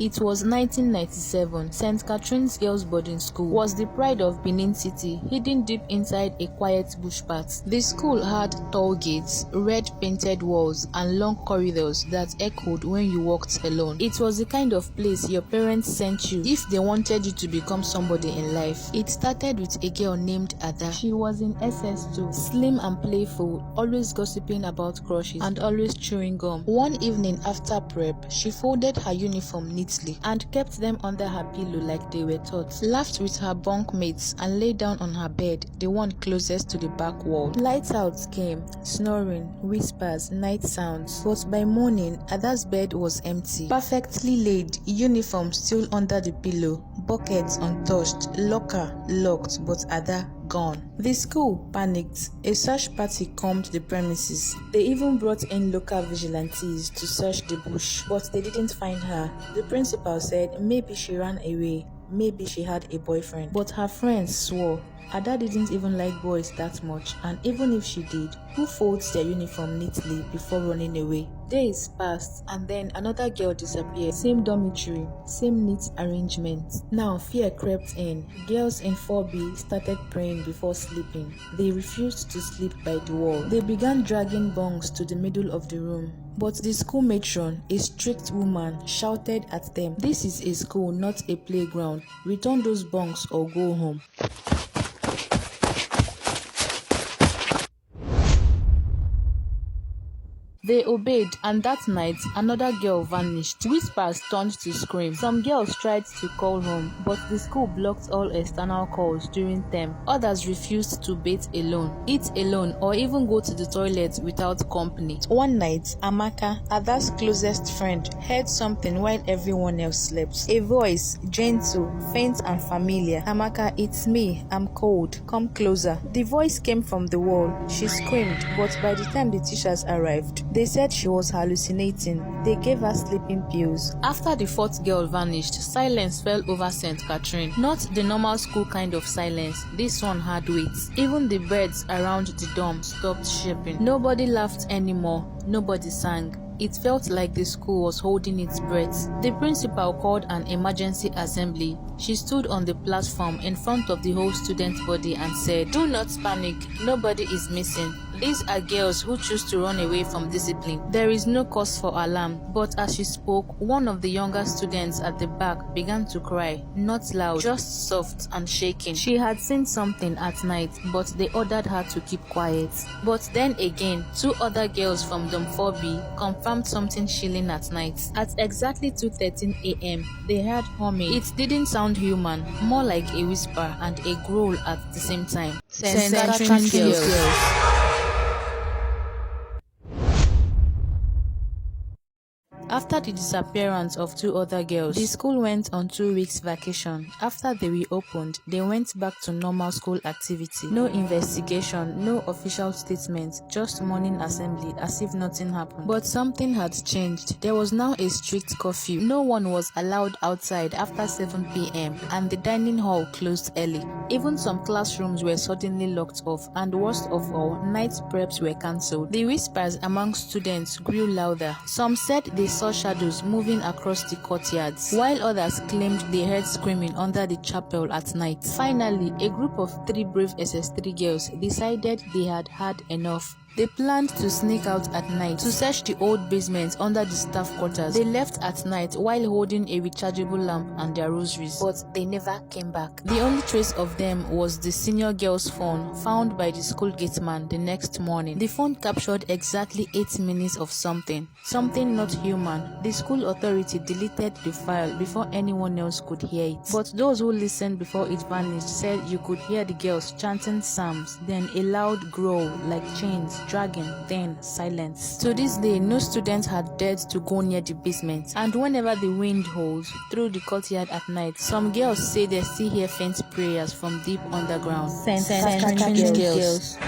It was 1997. St. Catherine's Girls' Boarding School was the pride of Benin City, hidden deep inside a quiet bush path. The school had tall gates, red painted walls, and long corridors that echoed when you walked alone. It was the kind of place your parents sent you if they wanted you to become somebody in life. It started with a girl named Ada. She was in SS2, slim and playful, always gossiping about crushes and always chewing gum. One evening after prep, she folded her uniform neatly and kept them under her pillow like they were taught, laughed with her bunk mates, and lay down on her bed, the one closest to the back wall. Lights out came, snoring, whispers, night sounds. But by morning, Ada's bed was empty, perfectly laid, uniform still under the pillow, buckets untouched, locker locked, but Ada gone. The school panicked. A search party combed the premises. They even brought in local vigilantes to search the bush, but they didn't find her. The principal said maybe she ran away, maybe she had a boyfriend, but her friends swore Ada didn't even like boys that much, and even if she did, who folds their uniform neatly before running away? Days passed, and then another girl disappeared. Same dormitory, same neat arrangement. Now fear crept in. Girls in 4B started praying before sleeping. They refused to sleep by the wall. They began dragging bunks to the middle of the room. But the school matron, a strict woman, shouted at them, "This is a school, not a playground. Return those bunks or go home." They obeyed, and that night, another girl vanished. Whispers turned to screams. Some girls tried to call home, but the school blocked all external calls during term. Others refused to bathe alone, eat alone, or even go to the toilet without company. One night, Amaka, Ada's closest friend, heard something while everyone else slept. A voice, gentle, faint and familiar. "Amaka, it's me. I'm cold. Come closer." The voice came from the wall. She screamed, but by the time the teachers arrived, they said she was hallucinating. They gave her sleeping pills. After the fourth girl vanished, silence fell over St. Catherine. Not the normal school kind of silence. This one had weight. Even the birds around the dorm stopped chirping. Nobody laughed anymore. Nobody sang. It felt like the school was holding its breath. The principal called an emergency assembly. She stood on the platform in front of the whole student body and said, "Do not panic. Nobody is missing. These are girls who choose to run away from discipline. There is no cause for alarm." But as she spoke, one of the younger students at the back began to cry, not loud, just soft and shaking. She had seen something at night, but they ordered her to keep quiet. But then again, two other girls from Dorm 4B confirmed something chilling at night. At exactly 2:13 a.m., they heard humming. It didn't sound human, more like a whisper and a growl at the same time. St. Catherine's Girls. After the disappearance of two other girls, the school went on 2 weeks vacation. After they reopened, they went back to normal school activity. No investigation, no official statement, just morning assembly as if nothing happened. But something had changed. There was now a strict curfew. No one was allowed outside after 7 p.m. and the dining hall closed early. Even some classrooms were suddenly locked off, and worst of all, night preps were cancelled. The whispers among students grew louder. Some said they saw shadows moving across the courtyards, while others claimed they heard screaming under the chapel at night. Finally, a group of 3 brave SS3 girls decided they had had enough. They planned to sneak out at night to search the old basement under the staff quarters. They left at night while holding a rechargeable lamp and their rosaries, but they never came back. The only trace of them was the senior girl's phone, found by the school gateman the next morning. The phone captured exactly 8 minutes of something not human. The school authority deleted the file before anyone else could hear it. But those who listened before it vanished said you could hear the girls chanting psalms, then a loud growl like chains dragging, then silence. To this day, no student had dared to go near the basement, and whenever the wind howls through the courtyard at night, some girls say they still hear faint prayers from deep underground. St. Catherine's Girls.